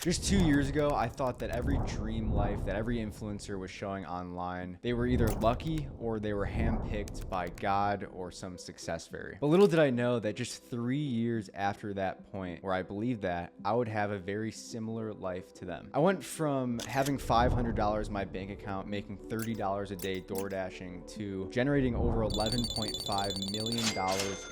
Just 2 years ago, I thought that every dream life that every influencer was showing online, they were either lucky or they were handpicked by God or some success fairy. But little did I know that just 3 years after that point where I believed that, I would have a very similar life to them. I went from having $500 in my bank account, making $30 a day doordashing, to generating over $11.5 million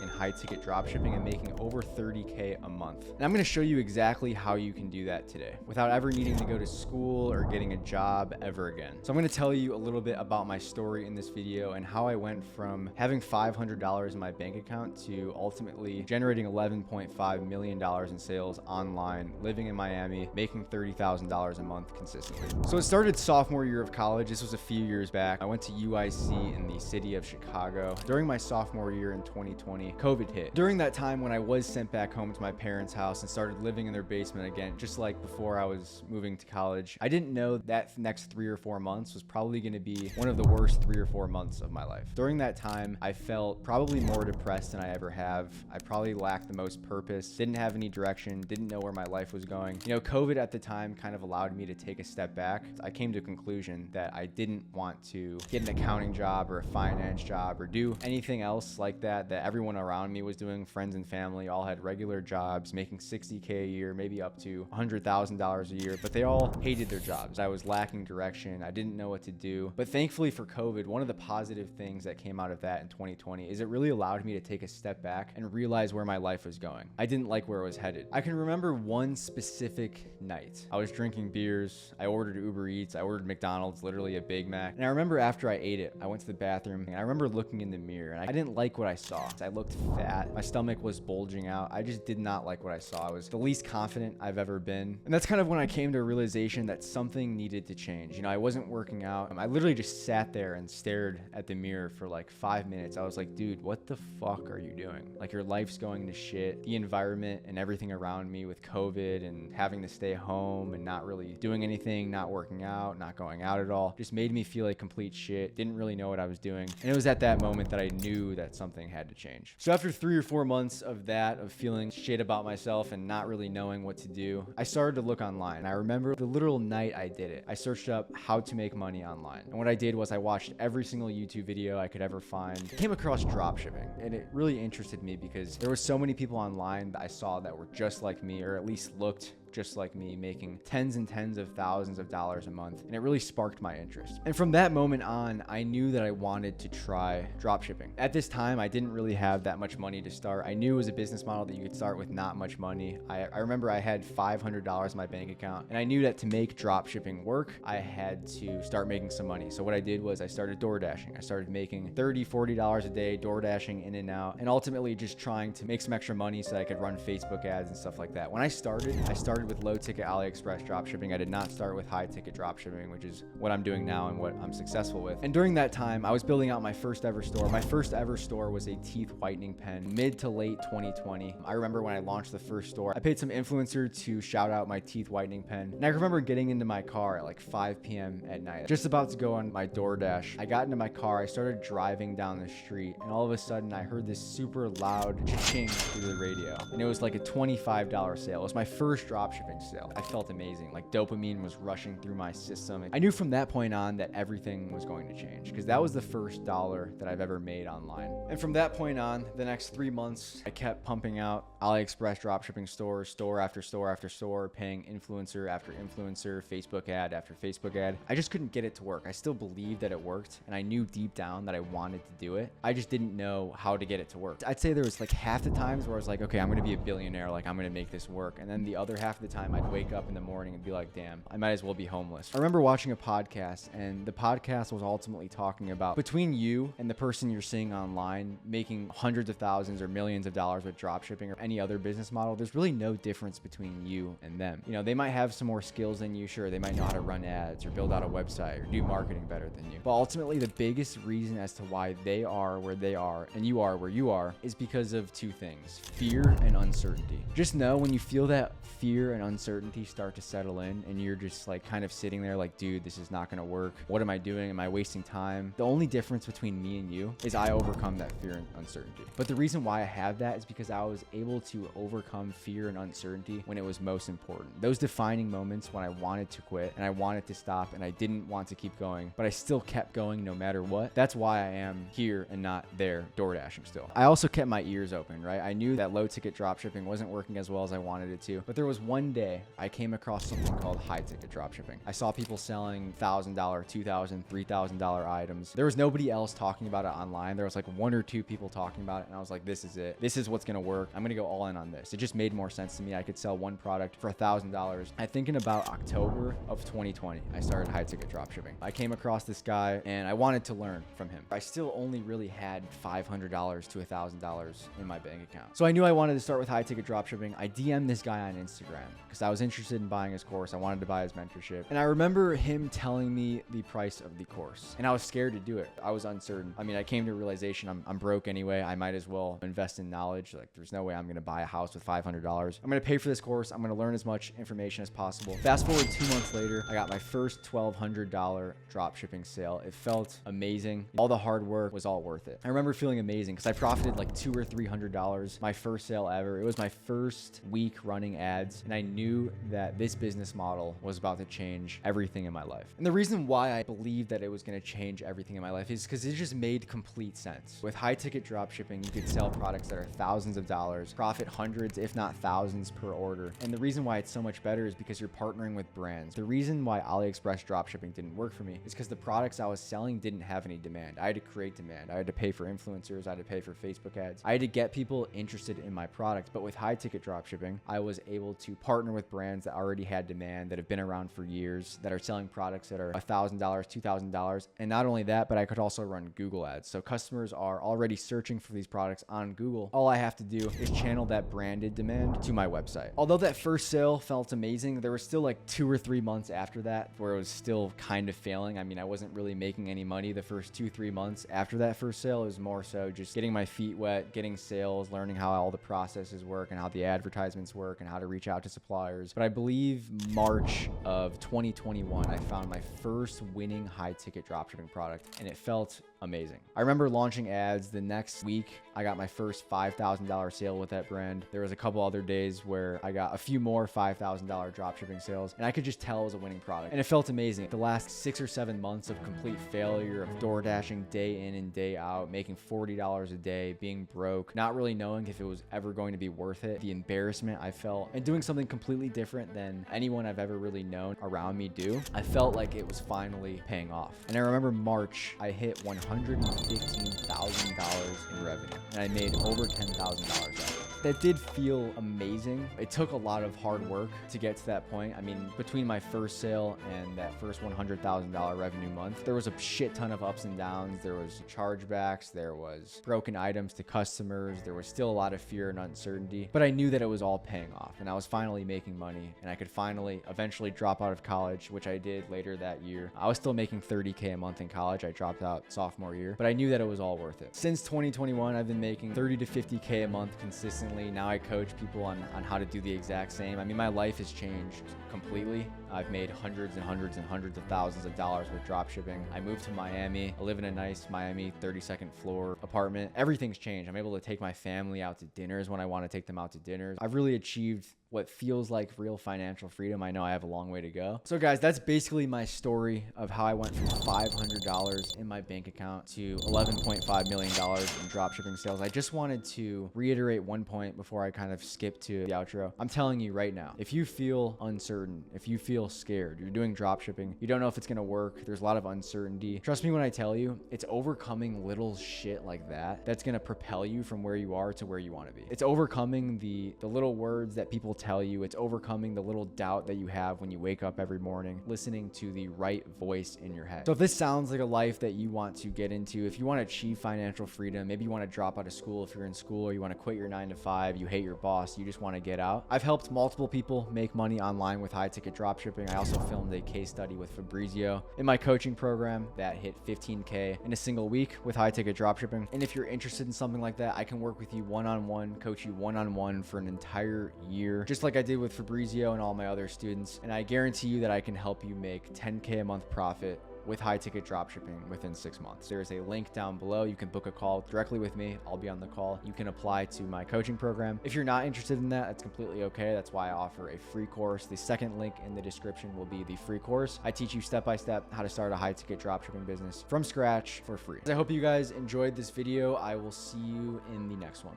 in high-ticket dropshipping and making over $30K a month. And I'm gonna show you exactly how you can do that today without ever needing to go to school or getting a job ever again. So I'm gonna tell you a little bit about my story in this video and how I went from having $500 in my bank account to ultimately generating $11.5 million in sales online, living in Miami, making $30,000 a month consistently. So it started sophomore year of college. This was a fefew years back. I went to UIC in the city of Chicago. During my sophomore year in 2020, COVID hit. During that time when I was sent back home to my parents' house and started living in their basement again, just like before I was moving to college, I didn't know that next 3 or 4 months was probably going to be one of the worst 3 or 4 months of my life. During that time, I felt probably more depressed than I ever have. I probably lacked the most purpose, didn't have any direction, didn't know where my life was going. You know, COVID at the time kind of allowed me to take a step back. I came to a conclusion that I didn't want to get an accounting job or a finance job or do anything else like that everyone around me was doing. Friends and family all had regular jobs, making $60K a year, maybe up to $100,000 a year, but they all hated their jobs. I was lacking direction. I didn't know what to do. But thankfully for COVID, one of the positive things that came out of that in 2020 is it really allowed me to take a step back and realize where my life was going. I didn't like where it was headed. I can remember one specific night. I was drinking beers. I ordered Uber Eats. I ordered McDonald's, literally a Big Mac. And I remember after I ate it, I went to the bathroom and I remember looking in the mirror and I didn't like what I saw. I looked fat. My stomach was bulging out. I just did not like what I saw. I was the least confident I've ever been. And that's kind of when I came to a realization that something needed to change. You know, I wasn't working out. I literally just sat there and stared at the mirror for like 5 minutes. I was like, dude, what the fuck are you doing? Like, your life's going to shit. The environment and everything around me with COVID and having to stay home and not really doing anything, not working out, not going out at all, just made me feel like complete shit. Didn't really know what I was doing. And it was at that moment that I knew that something had to change. So after 3 or 4 months of that, of feeling shit about myself and not really knowing what to do, I started to look online. I remember the literal night I did it. I searched up how to make money online. And what I did was I watched every single YouTube video I could ever find. I came across dropshipping, and it really interested me because there were so many people online that I saw that were just like me, or at least looked just like me, making tens and tens of thousands of dollars a month. And it really sparked my interest. And from that moment on, I knew that I wanted to try dropshipping. At this time, I didn't really have that much money to start. I knew it was a business model that you could start with not much money. I remember I had $500 in my bank account, and I knew that to make dropshipping work, I had to start making some money. So what I did was I started doordashing. I started making $30, $40 a day, doordashing in and out, and ultimately just trying to make some extra money so I could run Facebook ads and stuff like that. When I started with low ticket AliExpress dropshipping. I did not start with high ticket dropshipping, which is what I'm doing now and what I'm successful with. And during that time, I was building out my first ever store. My first ever store was a teeth whitening pen, mid to late 2020. I remember when I launched the first store, I paid some influencer to shout out my teeth whitening pen. And I remember getting into my car at like 5 p.m. at night, just about to go on my DoorDash. I got into my car, I started driving down the street, and all of a sudden I heard this super loud cha-ching through the radio. And it was like a $25 sale. It was my first dropshipping sale. I felt amazing. Like, dopamine was rushing through my system. I knew from that point on that everything was going to change because that was the first dollar that I've ever made online. And from that point on, the next 3 months, I kept pumping out AliExpress dropshipping stores, store after store after store, paying influencer after influencer, Facebook ad after Facebook ad. I just couldn't get it to work. I still believed that it worked, and I knew deep down that I wanted to do it. I just didn't know how to get it to work. I'd say there was like half the times where I was like, okay, I'm going to be a billionaire. Like, I'm going to make this work. And then the other half of the time, I'd wake up in the morning and be like, damn, I might as well be homeless. I remember watching a podcast, and the podcast was ultimately talking about between you and the person you're seeing online making hundreds of thousands or millions of dollars with dropshipping or any other business model, there's really no difference between you and them. You know, they might have some more skills than you, sure, they might know how to run ads or build out a website or do marketing better than you. But ultimately, the biggest reason as to why they are where they are and you are where you are is because of two things: fear and uncertainty. Just know when you feel that fear fear and uncertainty start to settle in and you're just like kind of sitting there like, dude, this is not going to work. What am I doing? Am I wasting time? The only difference between me and you is I overcome that fear and uncertainty. But the reason why I have that is because I was able to overcome fear and uncertainty when it was most important. Those defining moments when I wanted to quit and I wanted to stop and I didn't want to keep going, but I still kept going no matter what. That's why I am here and not there door dashing still. I also kept my ears open, right? I knew that low ticket dropshipping wasn't working as well as I wanted it to, but there was one day I came across something called high ticket dropshipping. I saw people selling $1,000, $2,000, $3,000 items. There was nobody else talking about it online. There was like one or two people talking about it, and I was like, this is it. This is what's gonna work. I'm gonna go all in on this. It just made more sense to me. I could sell one product for $1,000. I think in about October of 2020, I started high ticket dropshipping. I came across this guy and I wanted to learn from him. I still only really had $500 to $1,000 in my bank account. So I knew I wanted to start with high ticket dropshipping. I DM'd this guy on Instagram because I was interested in buying his course. I wanted to buy his mentorship. And I remember him telling me the price of the course. And I was scared to do it. I was uncertain. I mean, I came to a realization I'm broke anyway. I might as well invest in knowledge. Like, there's no way I'm going to buy a house with $500. I'm going to pay for this course. I'm going to learn as much information as possible. Fast forward 2 months later, I got my first $1,200 dropshipping sale. It felt amazing. All the hard work was all worth it. I remember feeling amazing because I profited like $200 or $300. My first sale ever. It was my first week running ads, and I knew that this business model was about to change everything in my life. And the reason why I believed that it was going to change everything in my life is because it just made complete sense. With high ticket dropshipping, you could sell products that are thousands of dollars, profit hundreds, if not thousands per order. And the reason why it's so much better is because you're partnering with brands. The reason why AliExpress dropshipping didn't work for me is because the products I was selling didn't have any demand. I had to create demand. I had to pay for influencers. I had to pay for Facebook ads. I had to get people interested in my product. But with high ticket dropshipping, I was able to partner with brands that already had demand, that have been around for years, that are selling products that are $1,000, $2,000. And not only that, but I could also run Google ads. So customers are already searching for these products on Google. All I have to do is channel that branded demand to my website. Although that first sale felt amazing, there was still like 2 or 3 months after that where it was still kind of failing. I mean, I wasn't really making any money the first 2-3 months after that first sale. It was more so just getting my feet wet, getting sales, learning how all the processes work and how the advertisements work and how to reach out to suppliers. But I believe March of 2021, I found my first winning high ticket dropshipping product, and it felt amazing. I remember launching ads. The next week, I got my first $5,000 sale with that brand. There was a couple other days where I got a few more $5,000 dropshipping sales, and I could just tell it was a winning product. And it felt amazing. The last 6 or 7 months of complete failure, of door dashing day in and day out, making $40 a day, being broke, not really knowing if it was ever going to be worth it, the embarrassment I felt, and doing something completely different than anyone I've ever really known around me do, I felt like it was finally paying off. And I remember March, I hit $115,000 in revenue, and I made over $10,000 out of it. That did feel amazing. It took a lot of hard work to get to that point. I mean, between my first sale and that first $100,000 revenue month, there was a shit ton of ups and downs. There was chargebacks, there was broken items to customers, there was still a lot of fear and uncertainty, but I knew that it was all paying off, and I was finally making money, and I could finally eventually drop out of college, which I did later that year. I was still making $30K a month in college. I dropped out sophomore year, but I knew that it was all worth it. Since 2021, I've been making $30 to $50K a month consistently. Now I coach people on how to do the exact same. I mean, my life has changed completely. I've made hundreds and hundreds and hundreds of thousands of dollars with dropshipping. I moved to Miami. I live in a nice Miami 32nd floor apartment. Everything's changed. I'm able to take my family out to dinners when I want to take them out to dinners. I've really achieved what feels like real financial freedom. I know I have a long way to go. So guys, that's basically my story of how I went from $500 in my bank account to $11.5 million in dropshipping sales. I just wanted to reiterate one point before I kind of skip to the outro. I'm telling you right now, if you feel uncertain, if you feel scared, you're doing dropshipping, you don't know if it's going to work, there's a lot of uncertainty. Trust me when I tell you, it's overcoming little shit like that that's going to propel you from where you are to where you want to be. It's overcoming the little words that people tell you. It's overcoming the little doubt that you have when you wake up every morning, listening to the right voice in your head. So if this sounds like a life that you want to get into, if you want to achieve financial freedom, maybe you want to drop out of school if you're in school, or you want to quit your 9 to 5, you hate your boss, you just want to get out. I've helped multiple people make money online with high ticket dropshipping. I also filmed a case study with Fabrizio in my coaching program that hit 15K in a single week with high ticket dropshipping. And if you're interested in something like that, I can work with you one-on-one, coach you one-on-one for an entire year. Just just like I did with Fabrizio and all my other students. And I guarantee you that I can help you make 10K a month profit with high ticket dropshipping within 6 months. There's a link down below. You can book a call directly with me. I'll be on the call. You can apply to my coaching program. If you're not interested in that, that's completely okay. That's why I offer a free course. The second link in the description will be the free course. I teach you step by step how to start a high ticket dropshipping business from scratch for free. I hope you guys enjoyed this video. I will see you in the next one.